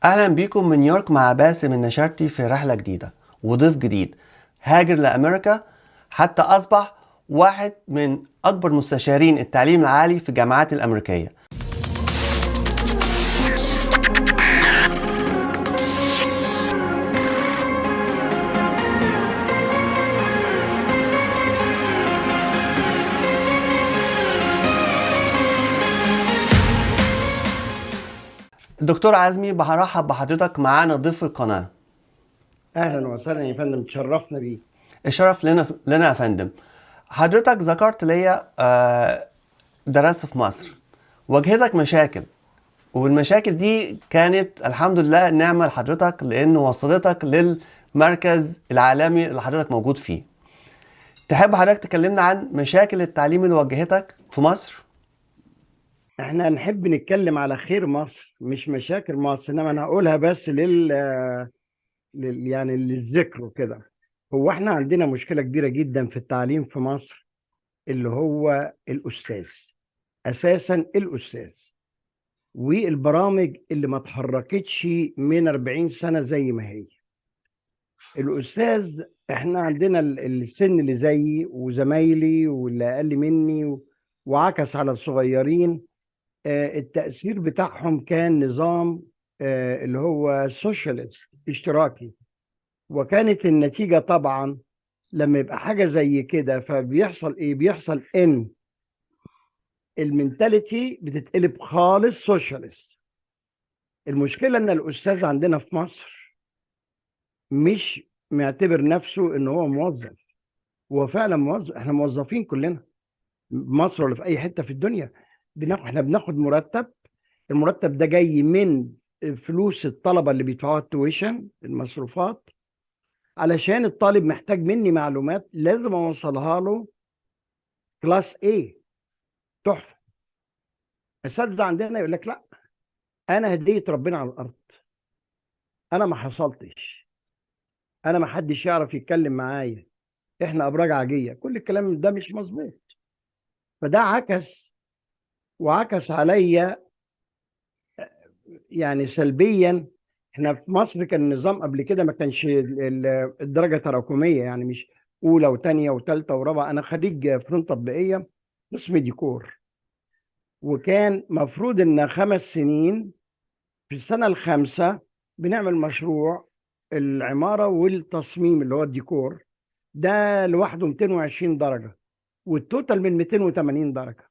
أهلا بيكم من نيويورك مع باسم النشارتي في رحلة جديدة وضيف جديد هاجر لأمريكا حتى أصبح واحد من أكبر مستشارين التعليم العالي في الجامعات الأمريكية. الدكتور عزمي، برحب بحضرتك معانا ضيف القناة. اهلا وسهلا يا فندم، تشرفنا بيه. الشرف لنا يا فندم. حضرتك ذكرت ليا درست في مصر، واجهتك مشاكل، والمشاكل دي كانت الحمد لله نعمة لحضرتك لأن وصلتك للمركز العالمي اللي حضرتك موجود فيه. تحب حضرتك تكلمنا عن مشاكل التعليم اللي واجهتك في مصر؟ احنا نحب نتكلم على خير مصر مش مشاكل مصر، انما انا هقولها بس يعني للذكر وكده. هو احنا عندنا مشكلة كبيرة جدا في التعليم في مصر، اللي هو الأستاذ. أساسا الأستاذ والبرامج اللي ما اتحركتش من 40 سنة زي ما هي. الأستاذ، احنا عندنا السن اللي زيي وزمايلي واللي أقل مني وعكس على الصغيرين. التأثير بتاعهم كان نظام اللي هو سوشيالست اشتراكي. وكانت النتيجة طبعا لما يبقى حاجة زي كده فبيحصل ايه؟ بيحصل ان المنتاليتي بتتقلب خالص سوشيالست. المشكلة ان الأستاذ عندنا في مصر مش معتبر نفسه ان هو موظف. هو فعلا موظف، احنا موظفين كلنا، مصر ولا في اي حتة في الدنيا. احنا بناخد مرتب. المرتب ده جاي من فلوس الطلبة اللي بيدفعوها التويشن، المصروفات، علشان الطالب محتاج مني معلومات لازم اوصلها له. كلاس A تحفة. الأساتذة عندنا يقول لك لا، أنا هدية ربنا على الأرض، أنا ما حصلتش، أنا ما حدش يعرف يتكلم معايا، إحنا أبراج عاجية. كل الكلام ده مش مظبوط. فده وعكس عليا يعني سلبيا. احنا في مصر كان النظام قبل كده ما كانش الدرجه تراكميه، يعني مش اولى وثانيه وثالثه ورابعه. انا خريج فنون تطبيقيه قسم ديكور، وكان مفروض ان 5 سنين، في السنه الخامسه بنعمل مشروع العماره والتصميم اللي هو الديكور. ده لوحده 220 درجه، والتوتال من 280 درجه.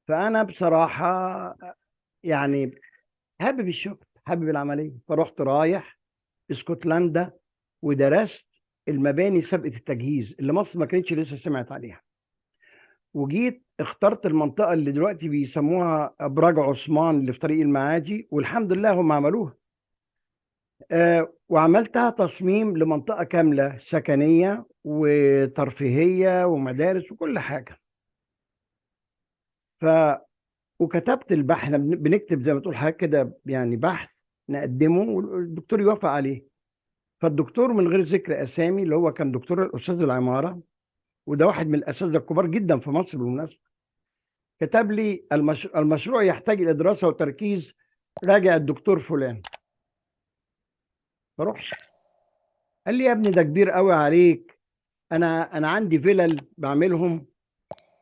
فانا بصراحه يعني حابب الشغل، حابب العمليه، فرحت رايح اسكتلندا ودرست المباني سابقه التجهيز اللي مصر ما كانتش لسه سمعت عليها. وجيت اخترت المنطقه اللي دلوقتي بيسموها ابراج عثمان اللي في طريق المعادي، والحمد لله هم عملوها. وعملتها تصميم لمنطقه كامله سكنيه وترفيهيه ومدارس وكل حاجه. ف وكتبت البحث. احنا بنكتب زي ما تقول حاجه كده، يعني بحث نقدمه والدكتور يوافق عليه. فالدكتور من غير ذكر اسامي، اللي هو كان دكتور الاستاذ العماره، وده واحد من الاساتذه الكبار جدا في مصر بالمناسبه، كتب لي المشروع يحتاج الى دراسه وتركيز، راجع الدكتور فلان. فروح قال لي يا ابني ده كبير قوي عليك، انا عندي فيلل بعملهم،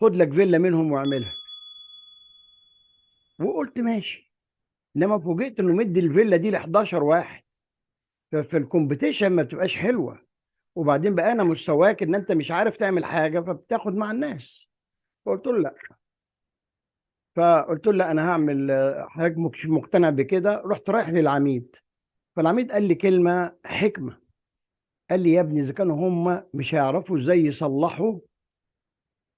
خد لك فيلا منهم واعملها. وقلت ماشي. انما فوجئت انه مدي الفيلا دي ل 11 واحد. ففي الكومبيتيشن ما بتبقاش حلوه. وبعدين بقى انا مستواك ان انت مش عارف تعمل حاجه فبتاخد مع الناس. فقلت له لا. فقلت له لا، انا هعمل حضرتك مش مقتنع بكده. رحت رايح للعميد. فالعميد قال لي كلمه حكمه. قال لي يا ابني اذا كانوا هم مش هيعرفوا ازاي يصلحوا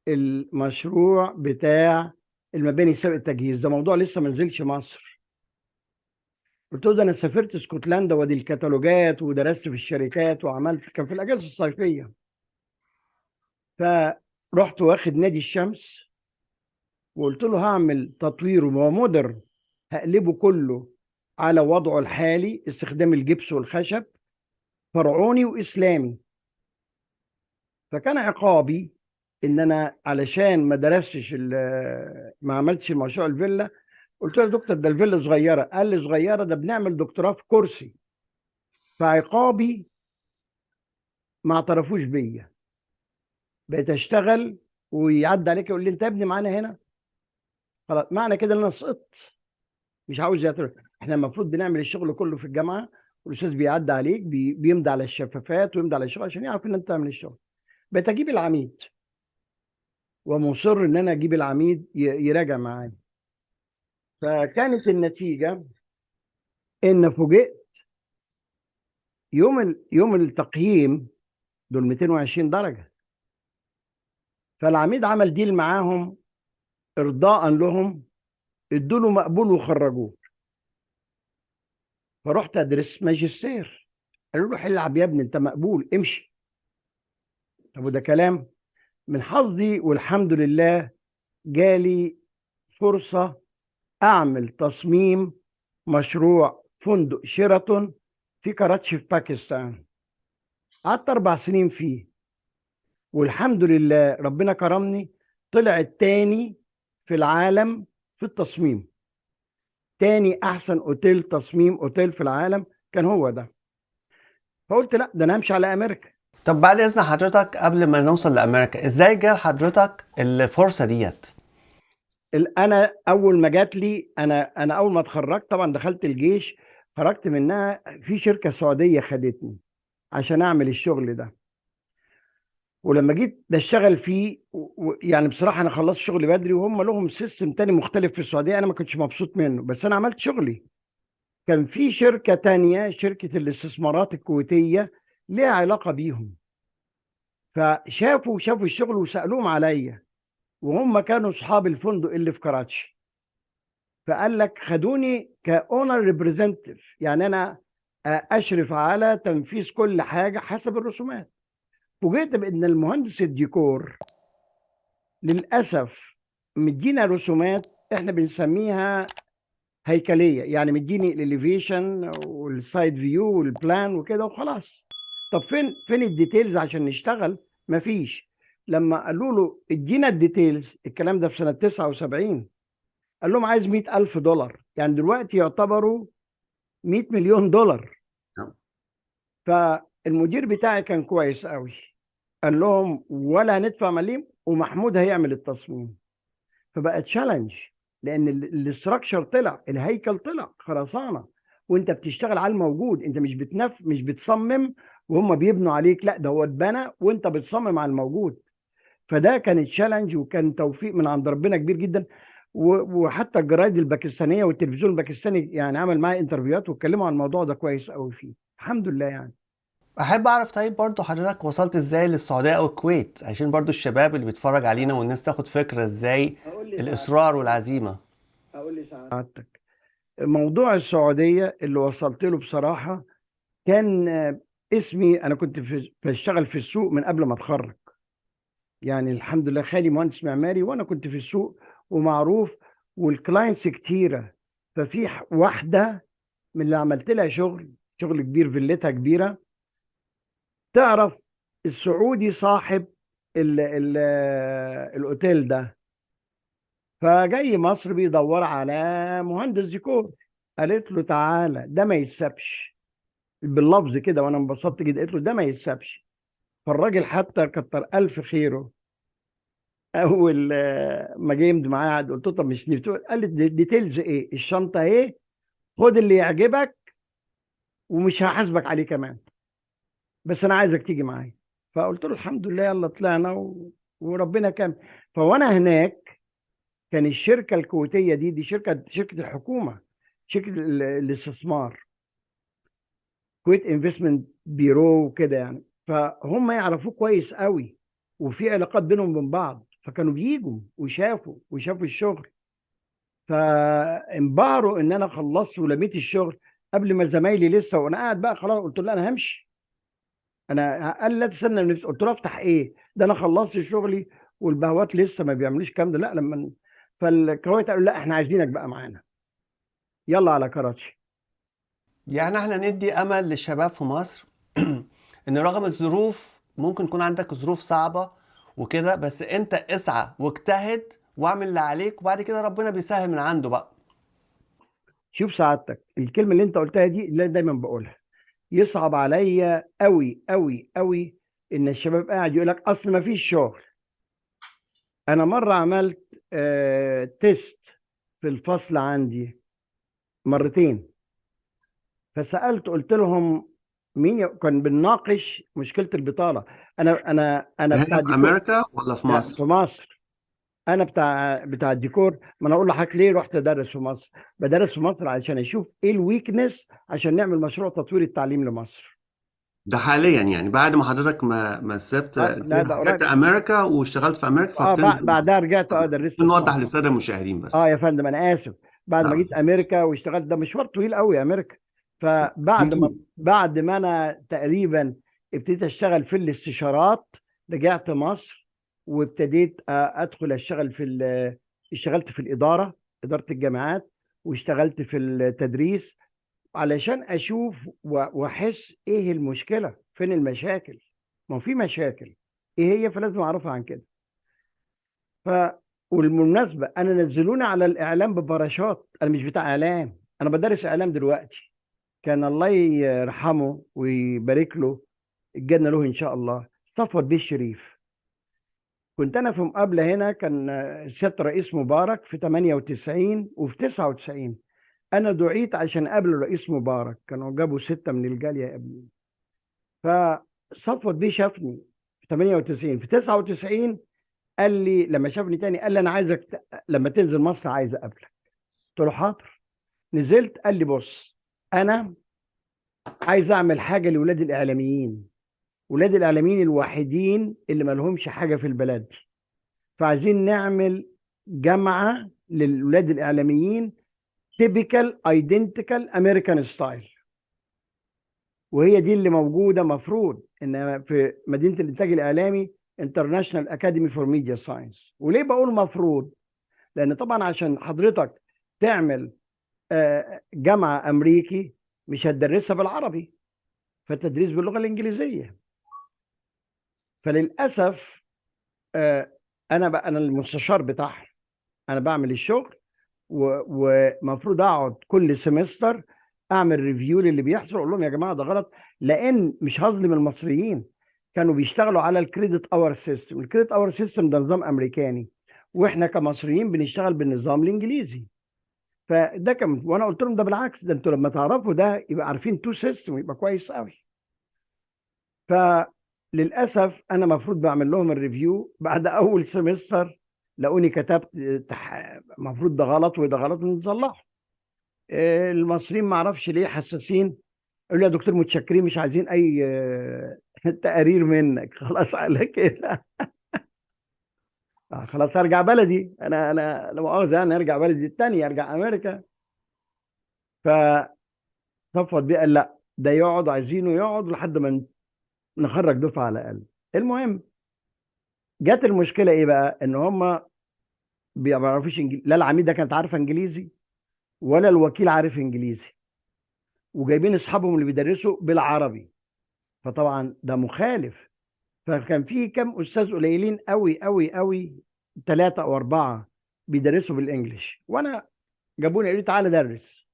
المشروع بتاع المباني سابق التجهيز، ده موضوع لسه ما نزلش مصر. قلت له ده انا سافرت اسكتلندا وادي الكتالوجات ودرست في الشركات وعملت، كان في الاجازه الصيفيه. فرحت واخد نادي الشمس وقلت له هعمل تطوير ومودرن، هقلبه كله على وضعه الحالي، استخدام الجبس والخشب، فرعوني واسلامي. فكان عقابي ان انا علشان ما درستش ما عملتش المشروع الفيلا، قلت له يا دكتور ده الفيلا صغيره. قال لي صغيره؟ ده بنعمل دكتوراه في كرسي. فعقابي ما اعترفوش بيا. بقيت اشتغل ويعدي عليك يقول لي انت يا ابني معانا هنا. خلاص معنى كده ان انا سقطت. مش عاوز يعترف. احنا المفروض بنعمل الشغل كله في الجامعه، والاستاذ بيعدي عليك بيمضي على الشفافات ويمضي على الشغل عشان يعرف ان انت تعمل الشغل. بقيت اجيب العميد ومصر ان انا اجيب العميد يراجع معايا. فكانت النتيجه ان فوجئت يوم التقييم دول 220 درجه. فالعميد عمل ديل معاهم ارضاء لهم، ادوا له مقبول وخرجوه. فرحت ادرس ماجستير. قالوا له العب يا ابني انت مقبول امشي. طب وده كلام؟ من حظي والحمد لله جالي فرصه اعمل تصميم مشروع فندق شيراتون في كراتشي في باكستان. قعدت 4 سنين فيه، والحمد لله ربنا كرمني. طلع التاني في العالم في التصميم. تاني احسن اوتيل تصميم اوتيل في العالم كان هو ده. فقلت لا ده انا همشي على امريكا. طب بعد اذن حضرتك، قبل ما نوصل لامريكا، ازاي جال حضرتك الفرصه ديت؟ انا اول ما جات لي، انا اول ما اتخرجت طبعا دخلت الجيش. خرجت منها في شركه سعوديه خدتني عشان اعمل الشغل ده. ولما جيت اشتغل فيه يعني بصراحه انا خلصت شغلي بدري، وهم لهم سيستم تاني مختلف في السعوديه انا ما كنتش مبسوط منه، بس انا عملت شغلي. كان في شركه تانية، شركه الاستثمارات الكويتيه، ليها علاقه بيهم. شافوا الشغل وسالوهم عليا، وهم كانوا اصحاب الفندق اللي في كراتشي. فقال لك خدوني كاونر ريبريزنتيف، يعني انا اشرف على تنفيذ كل حاجه حسب الرسومات. فوجئت بان المهندس الديكور للاسف مدينا رسومات احنا بنسميها هيكليه، يعني مديني الاليفيشن والسايد فيو والبلان وكده وخلاص. طب فين الديتيلز عشان نشتغل؟ مفيش. لما قالوا له ادينا الديتيلز، الكلام ده في سنه 79، قال لهم عايز $100,000، يعني دلوقتي يعتبروا $100 مليون. فالمدير بتاعي كان كويس قوي، قال لهم ولا هندفع مليم ومحمود هيعمل التصميم. فبقى تشالنج، لان الاستراكشر طلع، الهيكل طلع خرسانه، وانت بتشتغل على الموجود. انت مش بتصمم وهم بيبنوا عليك، لا ده هو اتبنى وانت بتصمم على الموجود. فده كان تشالنج، وكان توفيق من عند ربنا كبير جدا. وحتى الجرايد الباكستانيه والتلفزيون الباكستاني يعني عمل معايا انترفيوهات واتكلموا عن الموضوع ده كويس قوي فيه، الحمد لله يعني. احب اعرف طيب برضو حضرتك وصلت ازاي للسعوديه او الكويت، عشان برضو الشباب اللي بيتفرج علينا والناس تاخد فكره ازاي اقول لي الاصرار والعزيمه. سعادتك، موضوع السعوديه اللي وصلت له بصراحه كان اسمي. انا كنت بشتغل في السوق من قبل ما اتخرج، يعني الحمد لله خالي مهندس معماري وانا كنت في السوق ومعروف، والكلاينتس كتيره. ففي واحده من اللي عملت لها شغل كبير، فيلتها كبيره، تعرف السعودي صاحب ال الاوتيل ده. فجاي مصر بيدور على مهندس ديكور. قالت له تعالى ده ما يتسابش، باللفظ كده، وانا انبسطت جدا. قلت له ده ما يتسابش. فالراجل حتى كتر الف خيره، اول ما جه يمضي معايا عقد قلت له طب مش نفتح؟ قال لي ديتيلز ايه؟ الشنطه ايه؟ خد اللي يعجبك ومش هحاسبك عليه كمان، بس انا عايزك تيجي معايا. فقلت له الحمد لله، يلا طلعنا وربنا كان. فوانا هناك كان الشركه الكويتيه دي شركه الحكومه، شركه الاستثمار، كويت انفستمنت بيرو وكده يعني. فهم يعرفوه كويس قوي، وفي علاقات بينهم وبين بعض. فكانوا بيجوا وشافوا الشغل. فانبهروا ان انا خلصت ولميت الشغل قبل ما زمايلي لسه. وانا قاعد بقى خلاص قلت له انا همشي. قال لي لا تستنى من نفسي. قلت له افتح ايه؟ ده انا خلصت شغلي والبهوات لسه ما بيعملوش الكلام ده. لا لما فالكويت قالوا لا احنا عايزينك بقى معانا، يلا على كراتشي. يعني احنا ندي امل للشباب في مصر ان رغم الظروف، ممكن يكون عندك ظروف صعبه وكده، بس انت اسعى واجتهد واعمل اللي عليك، وبعد كده ربنا بيسهل من عنده بقى. شوف سعادتك، الكلمه اللي انت قلتها دي اللي أنا دايما بقولها، يصعب عليا قوي قوي قوي ان الشباب قاعد يقول لك اصل ما فيش شغل. انا مره عملت تيست في الفصل عندي مرتين، فسالت قلت لهم كان بنناقش مشكله البطاله. انا بتاع هنا في الديكور. امريكا ولا في لا، في مصر؟ مصر. انا بتاع الديكور. ما انا اقول لحضرتك ليه رحت ادرس في مصر. بدرس في مصر علشان اشوف ايه الويكنس عشان نعمل مشروع تطوير التعليم لمصر. ده حاليا يعني بعد ما حضرتك ما سبت لا، ده هاجرت قريب. امريكا واشتغلت في امريكا فبتنزل بعدها مصر. رجعت درست في نوضح مصر. للساده المشاهدين اه بس. يا فندم، انا اسف. بعد ما لا. جيت امريكا واشتغلت، ده مشوار طويل قوي امريكا. اكيد. بعد ما انا تقريبا ابتديت اشتغل في الاستشارات، رجعت مصر وابتديت ادخل اشتغل اشتغلت في الاداره، اداره الجامعات، واشتغلت في التدريس علشان اشوف واحس ايه المشكله، فين المشاكل. ما هو في مشاكل، ايه هي؟ فلازم اعرفها عن كده. ف والمناسبة أنا نزلوني على الإعلام بباراشوت، أنا مش بتاع إعلام، أنا بدرس إعلام دلوقتي. كان الله يرحمه ويبارك له، الجنة له إن شاء الله، صفوت بيه الشريف. كنت أنا في مقابلة هنا، كان سيادة الرئيس مبارك في 98 وفي 99. أنا دعيت عشان أقابل الرئيس مبارك، كانوا جابوا 6 من الجالية قبلي. فصفوت بيه شافني في 98. في 99 قال لي لما شافني تاني، قال لي انا عايزك لما تنزل مصر عايز اقابلك. قلت له حاضر. نزلت، قال لي بص، انا عايز اعمل حاجه لاولاد الاعلاميين. ولاد الاعلاميين الوحيدين اللي ما لهمش حاجه في البلد دي، فعايزين نعمل جامعه للولاد الاعلاميين، تيبيكال ايدنتيكال امريكان ستايل. وهي دي اللي موجوده مفروض ان في مدينه الانتاج الاعلامي، انترناشونال اكاديمي فور ميديا ساينس. وليه بقول مفروض؟ لان طبعا عشان حضرتك تعمل جامعه امريكي، مش هتدرسها بالعربي، فالتدريس باللغه الانجليزيه. فللاسف انا المستشار بتاعهم، انا بعمل الشغل، ومفروض اقعد كل سمستر اعمل ريفيو للي بيحصل، اقول لهم يا جماعه ده غلط. لان مش هظلم المصريين، كانوا بيشتغلوا على الكريدت اور سيستم. الكريدت اور سيستم ده نظام امريكاني، واحنا كمصريين بنشتغل بالنظام الانجليزي. فده كان، وانا قلت لهم ده بالعكس، ده انتوا لما تعرفوا ده يبقى عارفين تو سيستم، يبقى كويس قوي. فللاسف انا المفروض بعمل لهم الريفيو بعد اول سمستر، لقوني كتبت المفروض ده غلط وده غلط ونصلحه. المصريين ما اعرفش ليه حساسين، قالوا لي يا دكتور متشكرين، مش عايزين اي تقارير منك، خلاص على كده. خلاص ارجع بلدي، انا لا مؤاخذه يعني، ارجع بلدي التانية، ارجع امريكا. فصفوت بيه قال لا، ده يقعد، عايزينه يقعد لحد ما نخرج دفعه على الاقل. المهم، جت المشكله ايه بقى؟ ان هم ما بيعرفوش انجليزي، لا العميده كانت عارفه انجليزي ولا الوكيل عارف انجليزي، وجايبين اصحابهم اللي بيدرسوا بالعربي، فطبعا ده مخالف. فكان في كام استاذ قليلين قوي قوي قوي، 3 او 4 بيدرسوا بالانجلش، وانا جابوني قالوا لي تعالى درس.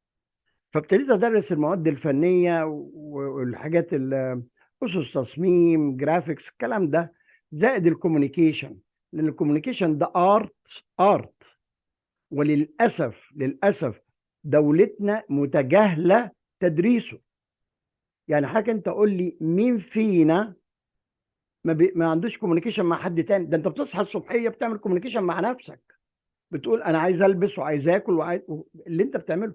فابتديت ادرس المواد الفنيه والحاجات اسس تصميم، جرافيكس، الكلام ده، زائد الكوميونيكيشن. لان الكوميونيكيشن ده ارت. للاسف دولتنا متجاهله تدريسه. يعني حاجه، انت قول لي مين فينا ما عندوش كوميونيكيشن مع حد تاني؟ ده انت بتصحى الصبحيه بتعمل كوميونيكيشن مع نفسك، بتقول انا عايز البس وعايز اكل وعايز اللي انت بتعمله.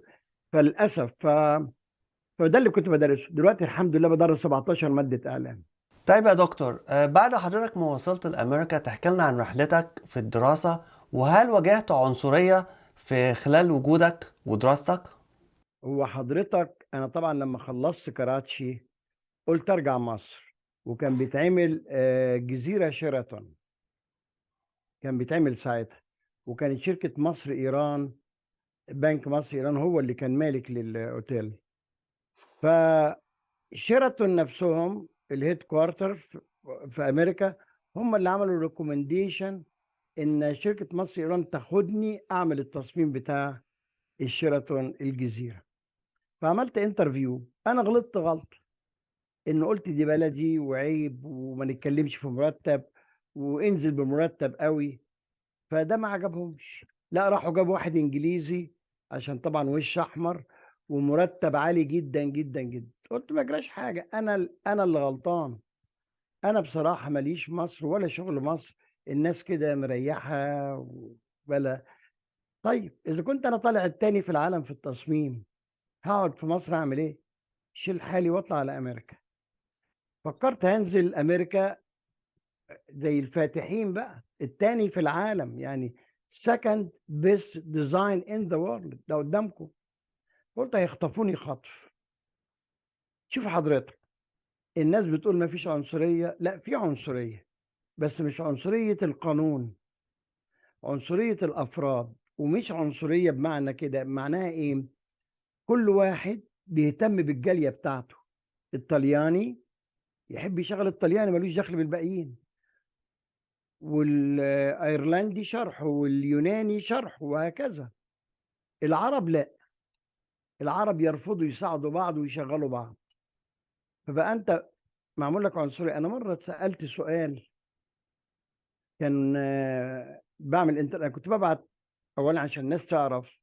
فللاسف فده اللي كنت بدرسه. دلوقتي الحمد لله بدرس 17 ماده اعلام. طيب يا دكتور، بعد حضرتك ما وصلت لأمريكا تحكي لنا عن رحلتك في الدراسة، وهل واجهت عنصرية في خلال وجودك ودراستك؟ هو حضرتك انا طبعا لما خلصت كراتشي قلت ارجع مصر، وكان بيتعمل جزيره شيراتون، كان بيتعمل ساعتها، وكانت شركه مصر ايران، بنك مصر ايران هو اللي كان مالك للاوتيل. فشيراتون نفسهم الهيد كوارتر في امريكا، هم اللي عملوا ريكومنديشن ان شركه مصر ايران تاخدني اعمل التصميم بتاع الشيراتون الجزيرة. فعملت انترفيو، انا غلطت غلط ان قلت دي بلدي وعيب وما نتكلمش في مرتب وانزل بمرتب قوي، فده ما عجبهمش. لا، راحوا جابوا واحد انجليزي عشان طبعا وش احمر ومرتب عالي جدا جدا جدا. قلت ما جراش حاجه، انا اللي غلطان. انا بصراحه ماليش مصر ولا شغل مصر، الناس كده مريحه ولا. طيب اذا كنت انا طالع التاني في العالم في التصميم، هقعد في مصر اعمل ايه؟ شيل حالي واطلع على امريكا. فكرت هنزل امريكا زي الفاتحين بقى، التاني في العالم يعني، second best design in the world ده قدامكم. قلت هيخطفوني خطف. شوف حضرتك، الناس بتقول ما فيش عنصرية، لا في عنصرية، بس مش عنصرية القانون، عنصرية الأفراد. ومش عنصرية بمعنى كده، معناها إيه؟ كل واحد بيهتم بالجالية بتاعته. الطلياني يحب يشغل الطلياني، ملوش دخل بالباقيين، والايرلندي شرح، واليوناني شرح، وهكذا. العرب لا، العرب يرفضوا يساعدوا بعض ويشغلوا بعض. فبقى انت معمول لك عنصري. انا مره اتسالت سؤال، كان بعمل انا كنت ببعت، اولا عشان الناس تعرف،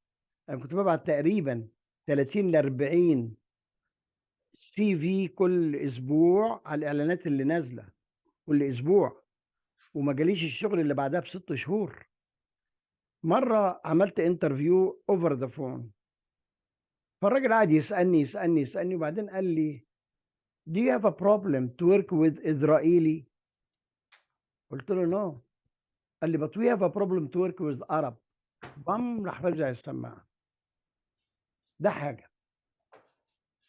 انا كنت ببعت تقريبا 30 ل 40 سي في كل اسبوع على الاعلانات اللي نازله كل اسبوع، وما جاليش الشغل اللي بعدها ب6 شهور. مره عملت انترفيو اوفر ذا فون، فالراجل قعد يسالني وبعدين قال لي do you have a problem to work with Israeli؟ قلت له no. قال لي but we have a problem to work with Arab. بام، راح رجع السماعه. ده حاجه.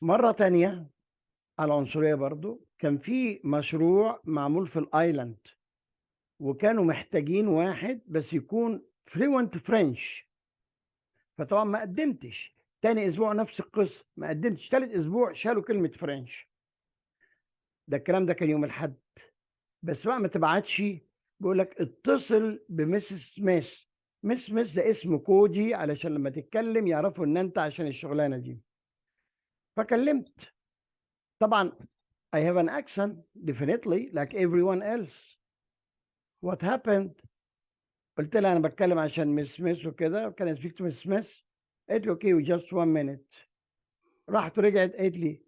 مره تانية على العنصريه برضو، كان في مشروع معمول في الايلاند، وكانوا محتاجين واحد بس يكون fluent فرنش. فطبعا ما قدمتش. تاني اسبوع نفس القصه، ما قدمتش. تالت اسبوع شالوا كلمه فرنش. ده الكلام ده كان يوم الاحد. بس بقى ما تبعتش، بيقول لك اتصل بمسز سميث. مس سميث ده اسم كودي علشان لما تتكلم يعرفوا ان انت عشان الشغلانه دي. فكلمت. طبعا I have an accent definitely like everyone else. What happened؟ قلت لها انا بتكلم عشان مس سميث وكده، كان speak to مس سميث. قالت لي اوكي just 1 minute. راحت رجعت قالت لي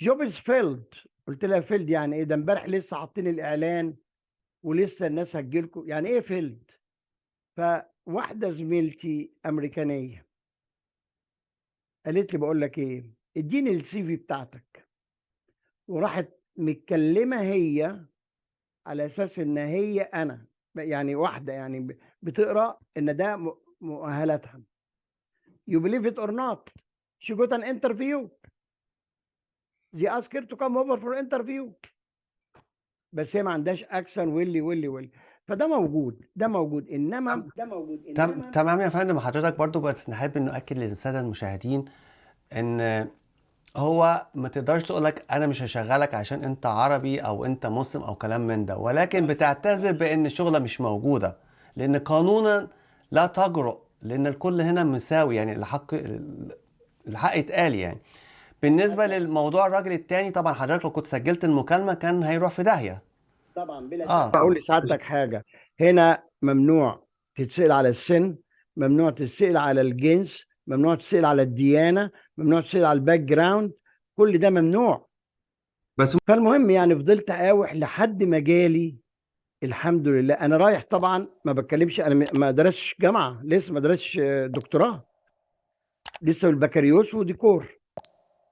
job is filled. قلت لها فيلد يعني ايه؟ ده امبارح لسه حاطين الاعلان ولسه الناس هتجيلكم، يعني ايه فيلد؟ فواحده زميلتي امريكانيه قالت لي بقول لك ايه، اديني السي في بتاعتك. وراحت متكلمه هي على اساس ان هي انا، يعني واحده يعني بتقرا ان ده مؤهلاتها. You believe it or not, she got an interview. They asked her to come over for interview. بس هي ما عندهاش اكشن واللي. فده موجود، ده موجود، انما تمام يا فندم. حضرتك برضو بس نحب نؤكد للساده المشاهدين ان هو ما تقدرش تقولك انا مش هشغلك عشان انت عربي او انت مسلم او كلام من ده، ولكن بتعتذر بان الشغلة مش موجودة، لان قانونا لا تجرؤ، لان الكل هنا مساوي، يعني الحق يتقال يعني. بالنسبة للموضوع الراجل التاني، طبعا حضرتك لو كنت سجلت المكالمة كان هيروح في داهية. طبعا بلا شك. اقول لسعادتك حاجه، هنا ممنوع تتسال على السن، ممنوع تتسال على الجنس، ممنوع تتسال على الديانه، ممنوع تتسال على الباك جراوند، كل ده ممنوع. بس فالمهم يعني فضلت اقاوح لحد ما جالي الحمد لله. انا رايح طبعا ما بتكلمش، انا ما درستش جامعه لسه، ما درستش دكتوراه لسه، بالبكالوريوس وديكور.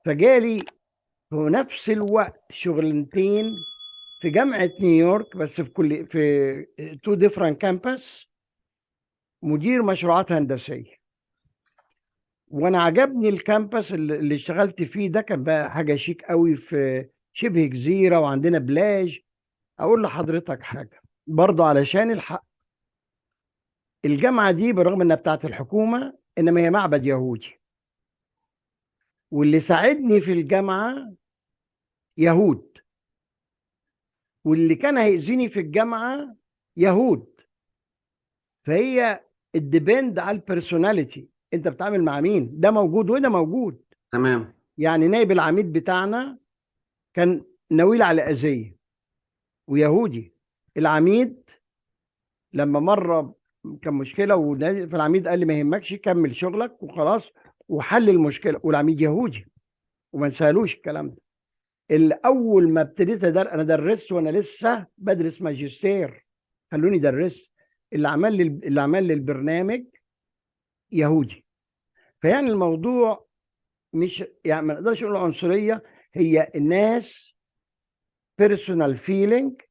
فجالي في نفس الوقت شغلانتين في جامعة نيويورك، بس في كل في 2 different كامبس، مدير مشروعات هندسية. وانا عجبني الكامبس اللي اشتغلت فيه ده، كان بقى حاجة شيك قوي في شبه جزيرة وعندنا بلاج. اقول لحضرتك حاجة برضو علشان الحق، الجامعة دي برغم انها بتاعت الحكومة انما هي معبد يهودي، واللي ساعدني في الجامعة يهود، واللي كان هيأذيني في الجامعة يهود. فهي الديبند على البيرسوناليتي، انت بتتعامل مع مين؟ ده موجود وده موجود. تمام. يعني نائب العميد بتاعنا كان ناويل على اذيه ويهودي. العميد لما مره كان مشكله فالعميد قال لي ما يهمكش، كمل شغلك وخلاص، وحل المشكله، والعميد يهودي وما نسالوش الكلام ده. الاول ما ابتديت انا درست وانا لسه بدرس ماجستير، خلوني درست. اللي عمل لي البرنامج يهودي. فيعني الموضوع مش يعني ما نقدرش نقول عنصريه، هي الناس بيرسونال فيلينج.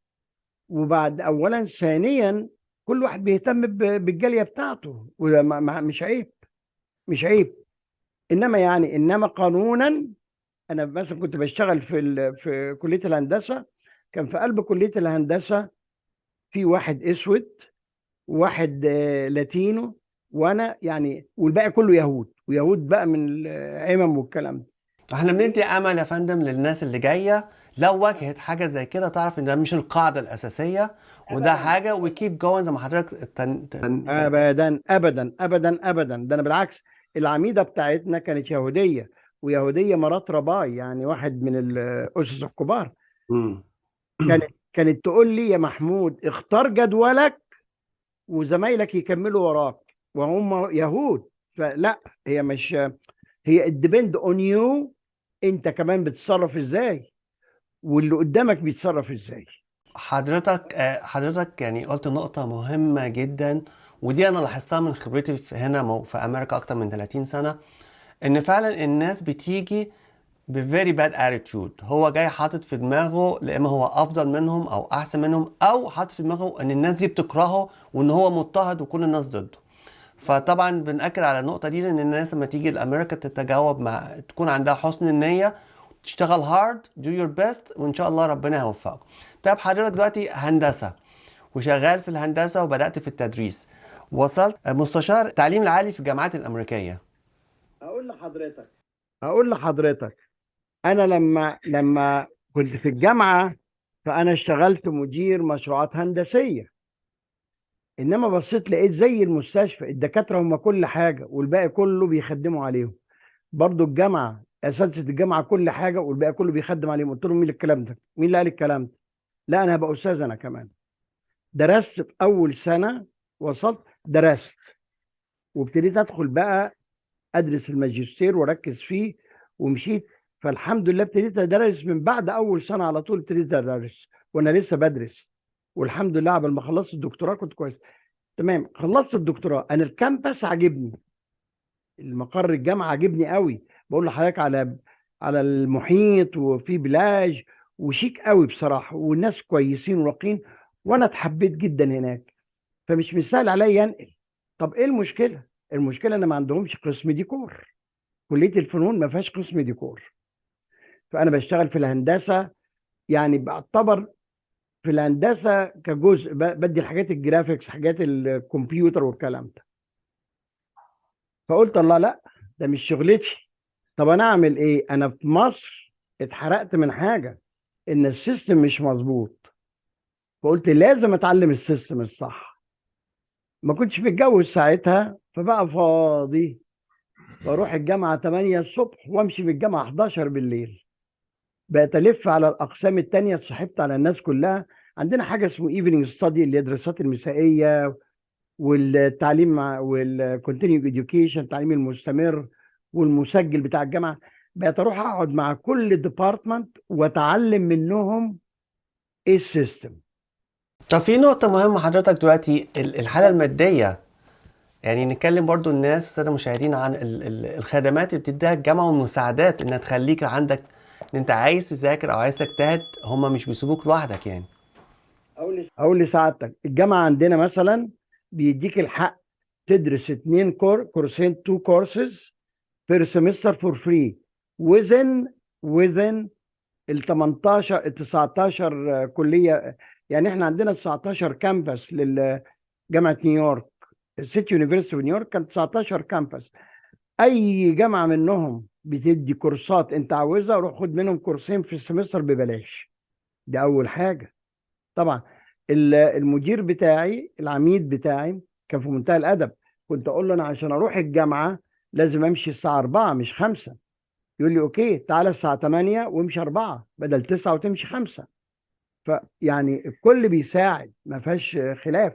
وبعد اولا ثانيا كل واحد بيهتم بالجاليه بتاعته، وده مش عيب، مش عيب. انما قانونا، انا مثلا كنت بشتغل في كليه الهندسه. كان في قلب كليه الهندسه في واحد اسود وواحد لاتينو، وانا يعني، والباقي كله يهود، ويهود بقى من العمم والكلام ده. احنا بندي امل يا فندم للناس اللي جايه، لو واجهت حاجه زي كده تعرف ان ده مش القاعده الاساسيه، وده ابدا حاجه وكيب جوين زي ما حضرتك ابدا ابدا ابدا ابدا. ده انا بالعكس، العميده بتاعتنا كانت يهوديه، ويهوديه مرات رباي، يعني واحد من الاسس الكبار. مم. كانت تقول لي يا محمود اختار جدولك وزمايلك يكملوا وراك وهم يهود. فلا، هي مش، هي الديبند اون يو، انت كمان بتتصرف ازاي واللي قدامك بيتصرف ازاي. حضرتك يعني قلت نقطة مهمة جدا، ودي أنا لاحظتها من خبرتي في هنا في أمريكا أكتر من 30 سنة. إن فعلا الناس بتيجي ب very bad attitude. هو جاي حاطط في دماغه لا إما هو أفضل منهم أو أحسن منهم، أو حاطط في دماغه إن الناس دي بتكرهه وإن هو مضطهد وكل الناس ضده. فطبعا بنأكد على النقطة دي، لأن الناس لما تيجي لأمريكا تتجاوب مع تكون عندها حسن النية، تشتغل هارد، do your best، وإن شاء الله ربنا هيوفقك. طيب حضرتك دلوقتي هندسة وشغال في الهندسة وبدأت في التدريس، وصلت مستشار التعليم العالي في الجامعات الأمريكية. اقول لحضرتك انا لما كنت في الجامعه، فانا اشتغلت مدير مشروعات هندسيه. انما بصيت لقيت زي المستشفى، الدكاتره هم كل حاجه والباقي كله بيخدموا عليهم. برضو الجامعه، اساتذه الجامعه كل حاجه والباقي كله بيخدم عليهم. قلت لهم مين الكلام ده؟ مين اللي قال الكلام ده؟ لا انا هبقى استاذ انا كمان. درست في اول سنه، وصلت درست وابتديت ادخل بقى ادرس الماجستير واركز فيه ومشيت. فالحمد لله ابتديت ادرس من بعد اول سنه على طول، ابتديت ادرس وانا لسه بدرس. والحمد لله قبل ما خلصت الدكتوراه كنت كويس. تمام، خلصت الدكتوراه، انا الكامبس عجبني، المقر الجامعه عجبني قوي. بقول لحضرتك على المحيط وفي بلاج وشيك قوي بصراحه، والناس كويسين وراقين، وانا اتحبيت جدا هناك. فمش مسهل عليا انقل. طب ايه المشكله؟ المشكله ان ما عندهمش قسم ديكور. كليه الفنون ما فيهاش قسم ديكور. فانا بشتغل في الهندسه، يعني بعتبر في الهندسه كجزء بدي الحاجات الجرافيكس، حاجات الكمبيوتر والكلام ده. فقلت الله لا، ده مش شغلتي. طب انا اعمل ايه؟ انا في مصر اتحرقت من حاجه، ان السيستم مش مظبوط. فقلت لازم اتعلم السيستم الصح. ما كنتش متجوز ساعتها، فبقى فاضي بروح الجامعه 8 الصبح وامشي من الجامعه 11 بالليل. بقيت الف على الاقسام التانية، اتصاحبت على الناس كلها. عندنا حاجه اسمه ايفنينج ستادي، اللي هي الدراسات المسائيه، والتعليم والكونتينيو اديوكيشن، التعليم المستمر، والمسجل بتاع الجامعه. بقيت اروح اقعد مع كل ديبارتمنت واتعلم منهم ايه السيستم. طب في نقطة مهمة حضرتك دلوقتي، الحالة المادية. يعني نتكلم برضو الناس السادة المشاهدين عن الخدمات اللي بتديها الجامعة والمساعدات انها تخليك عندك ان انت عايز تذاكر او عايز تجتهد، هما مش بيسيبوك لوحدك يعني. اقول لسعادتك، الجامعه عندنا مثلا بيديك الحق تدرس اتنين كورسين، تو كورسز بير سمستر فور فري، وذن ال 18 ال 19 كليه. يعني احنا عندنا 19 كامبس لجامعه نيويورك، السيتي يونيفرستي في نيويورك كان 19 كامبس. اي جامعه منهم بتدي كورسات انت عاوزها، روح خد منهم كورسين في السمستر ببلاش. ده اول حاجه. طبعا المدير بتاعي، العميد بتاعي، كان في منتهى الادب. كنت اقول له انا عشان اروح الجامعه لازم امشي الساعه 4 مش 5. يقول لي اوكي تعالى الساعه 8 وامشي 4 بدل 9 وتمشي 5. فيعني الكل بيساعد، ما فيهاش خلاف.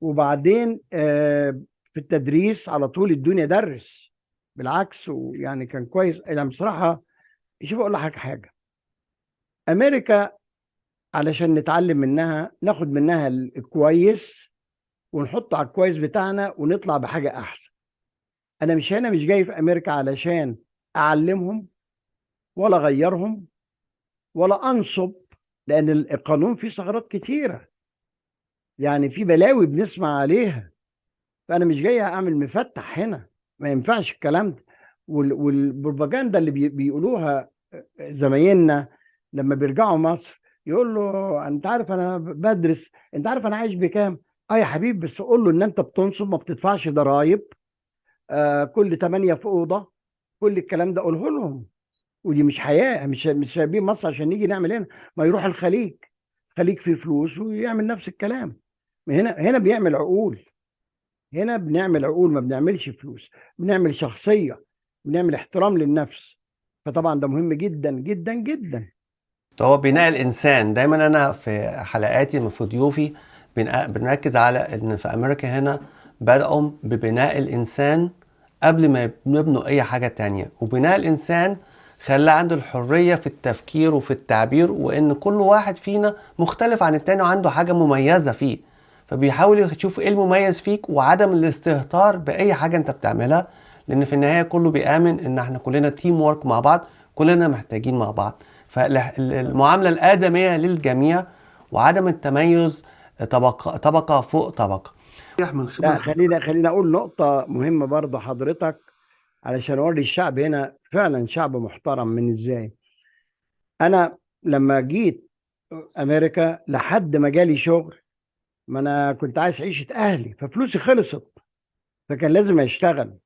وبعدين في التدريس على طول الدنيا درس بالعكس، ويعني كان كويس يعني بصراحه. شوف اقول لك حاجه، امريكا علشان نتعلم منها ناخد منها الكويس ونحطه على الكويس بتاعنا ونطلع بحاجه احسن. انا مش هنا مش جاي في امريكا علشان اعلمهم ولا اغيرهم ولا انصب، لان القانون فيه ثغرات كتيره، يعني في بلاوي بنسمع عليها. فانا مش جاي اعمل مفتح هنا، ما ينفعش الكلام ده. والبروباجندا اللي بيقولوها زمايلنا لما بيرجعوا مصر، يقول له انت عارف انا بدرس، انت عارف انا عايش بكام. اه يا حبيبي، بس قول له ان انت بتنصب، ما بتدفعش ضرائب، كل 8 في اوضه، كل الكلام ده قوله لهم. ودي مش حياه، مش سايبين مصر عشان نيجي نعمل هنا. ما يروح الخليج، الخليج فيه فلوس ويعمل نفس الكلام. هنا بيعمل عقول، هنا بنعمل عقول ما بنعملش فلوس، بنعمل شخصيه، بنعمل احترام للنفس. فطبعا ده مهم جدا جدا جدا. هو بناء الإنسان دايما. أنا في حلقاتي في ضيوفي بنركز على إن في أمريكا هنا بدأوا ببناء الإنسان قبل ما يبنوا أي حاجة تانية. وبناء الإنسان خلى عنده الحرية في التفكير وفي التعبير، وإن كل واحد فينا مختلف عن التاني وعنده حاجة مميزة فيه. فبيحاول يشوف إيه المميز فيك، وعدم الاستهتار بأي حاجة أنت بتعملها، لأن في النهاية كله بيآمن إن إحنا كلنا تيم وورك مع بعض، كلنا محتاجين مع بعض. فالمعاملة الآدمية للجميع، وعدم التميز طبقة فوق طبقة. من لا، خبرة. خلينا اقول نقطة مهمة برضه حضرتك، علشان اوري الشعب هنا فعلا شعب محترم من ازاي. انا لما جيت امريكا لحد ما جالي شغل، ما انا كنت عايش عيشة اهلي ففلوسي خلصت، فكان لازم اشتغل.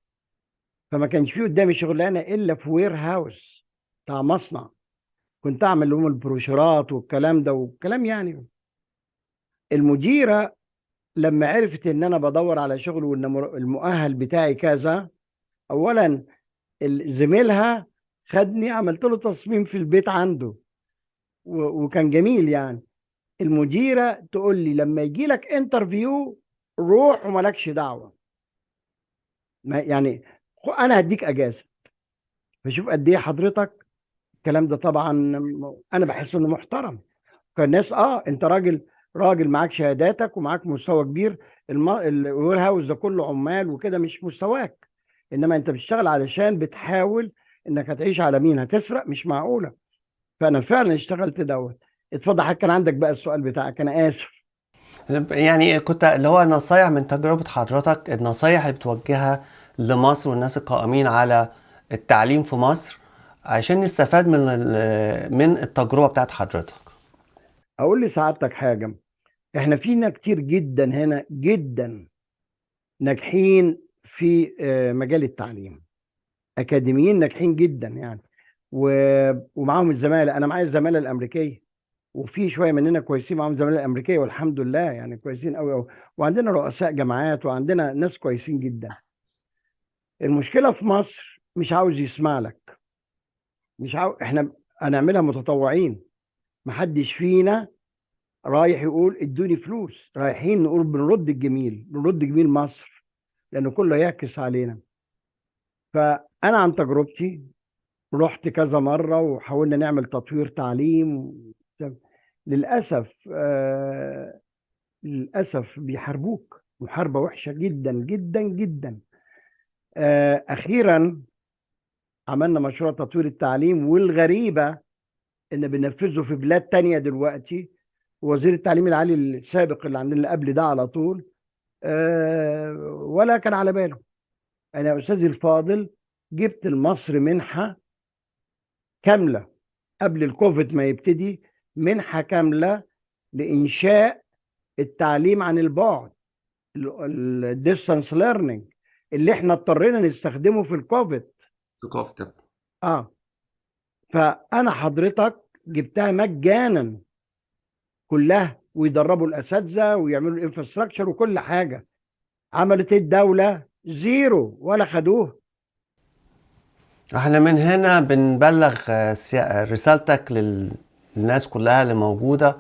فما كانش في قدامي شغلانة الا في وير هاوس بتاع مصنع. كنت اعمل لهم البروشورات والكلام ده والكلام يعني. المديرة لما عرفت ان انا بدور على شغل وان المؤهل بتاعي كذا، اولا زميلها خدني عملت له تصميم في البيت عنده، وكان جميل يعني. المديره تقول لي لما يجي لك انترفيو روح ومالكش دعوه، يعني انا هديك اجازه. فشوف قد ايه حضرتك الكلام ده طبعا انا بحس انه محترم. كان الناس انت راجل، راجل معاك شهاداتك ومعاك مستوى كبير. الوير هاوس ده كله عمال وكده مش مستواك، انما انت بتشتغل علشان بتحاول انك هتعيش على مين، هتسرق؟ مش معقوله. فانا فعلا اشتغلت دوت. اتفضل حضرتك، كان عندك بقى السؤال بتاعك، انا اسف. يعني كنت اللي هو نصايح من تجربة حضرتك، النصايح اللي بتوجهها لمصر والناس القائمين على التعليم في مصر، عشان نستفاد من التجربة بتاعت حضرتك. اقول لسعادتك حاجه، احنا فينا كتير جدا هنا جدا ناجحين في مجال التعليم، اكاديميين ناجحين جدا يعني. ومعاهم الزماله، انا معايا الزماله الامريكيه، وفي شويه مننا كويسين معاهم الزماله الامريكيه والحمد لله يعني كويسين قوي قوي. وعندنا رؤساء جامعات وعندنا ناس كويسين جدا. المشكله في مصر مش عاوز يسمع لك، مش عاوز. احنا هنعملها متطوعين، محدش فينا رايح يقول ادوني فلوس، رايحين نقول بنرد الجميل، بنرد جميل مصر، لان كله يعكس علينا. فانا عن تجربتي رحت كذا مره وحاولنا نعمل تطوير تعليم. للاسف للاسف بيحاربوك محاربه وحشه جدا جدا جدا. اخيرا عملنا مشروع تطوير التعليم، والغريبه ان بننفذه في بلاد تانية دلوقتي. وزير التعليم العالي السابق اللي عندنا اللي قبل ده على طول ولا كان على باله. انا يا استاذي الفاضل جبت لمصر منحه كامله قبل الكوفيد ما يبتدي، منحه كامله لانشاء التعليم عن البعد، الديستانس ليرنينج، اللي احنا اضطرينا نستخدمه في الكوفيد. ثقافة. اه فانا حضرتك جبتها مجانا كلها، ويدربوا الاساتذه ويعملوا الانفراستراكشر وكل حاجه. عملت ايه الدوله؟ زيرو، ولا خدوه. احنا من هنا بنبلغ رسالتك للناس كلها اللي موجودة،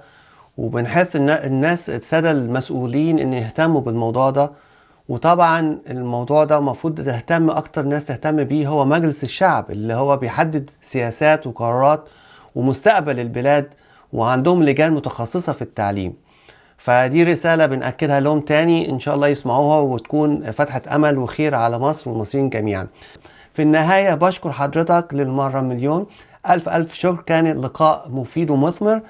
وبنحث الناس السادة المسؤولين ان يهتموا بالموضوع ده. وطبعا الموضوع ده المفروض تهتم اكتر ناس تهتم بيه هو مجلس الشعب، اللي هو بيحدد سياسات وقرارات ومستقبل البلاد، وعندهم لجان متخصصة في التعليم. فدي رسالة بنأكدها لهم تاني، إن شاء الله يسمعوها وتكون فتحة أمل وخير على مصر والمصريين جميعا. في النهاية بشكر حضرتك للمرة مليون، ألف ألف شكر، كان لقاء مفيد ومثمر.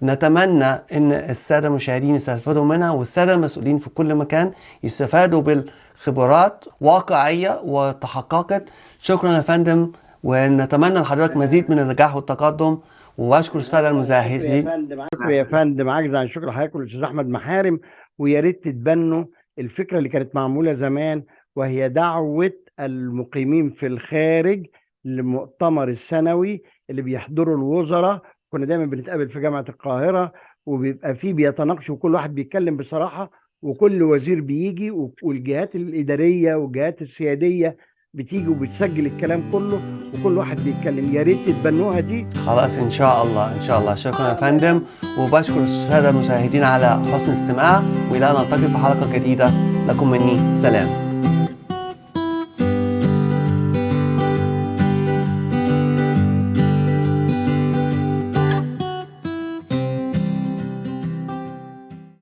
نتمنى أن السادة المشاهدين يستفادوا منها، والسادة المسؤولين في كل مكان يستفادوا بالخبرات واقعية وتحققت. شكرا يا فندم، ونتمنى لحضرتك مزيد من النجاح والتقدم، وأشكر السادة شكرا يا المشاهدين. فندم، شكرا يا فندم، عجز عن شكر حضرتك والاستاذ احمد محارم. ويا ريت تتبنوا الفكره اللي كانت معموله زمان، وهي دعوه المقيمين في الخارج للمؤتمر السنوي اللي بيحضره الوزراء. كنا دايما بنتقابل في جامعه القاهره، وبيبقى فيه بيتناقشوا وكل واحد بيتكلم بصراحه، وكل وزير بيجي والجهات الاداريه والجهات السياديه بتيجي وبتسجل الكلام كله، وكل واحد بيتكلم. يا ريت تتبنوها دي. خلاص إن شاء الله، إن شاء الله. شكرا يا فندم، وبشكر السادة المشاهدين على حسن الاستماع، وإلى أن نلتقي في حلقة جديدة. لكم مني سلام.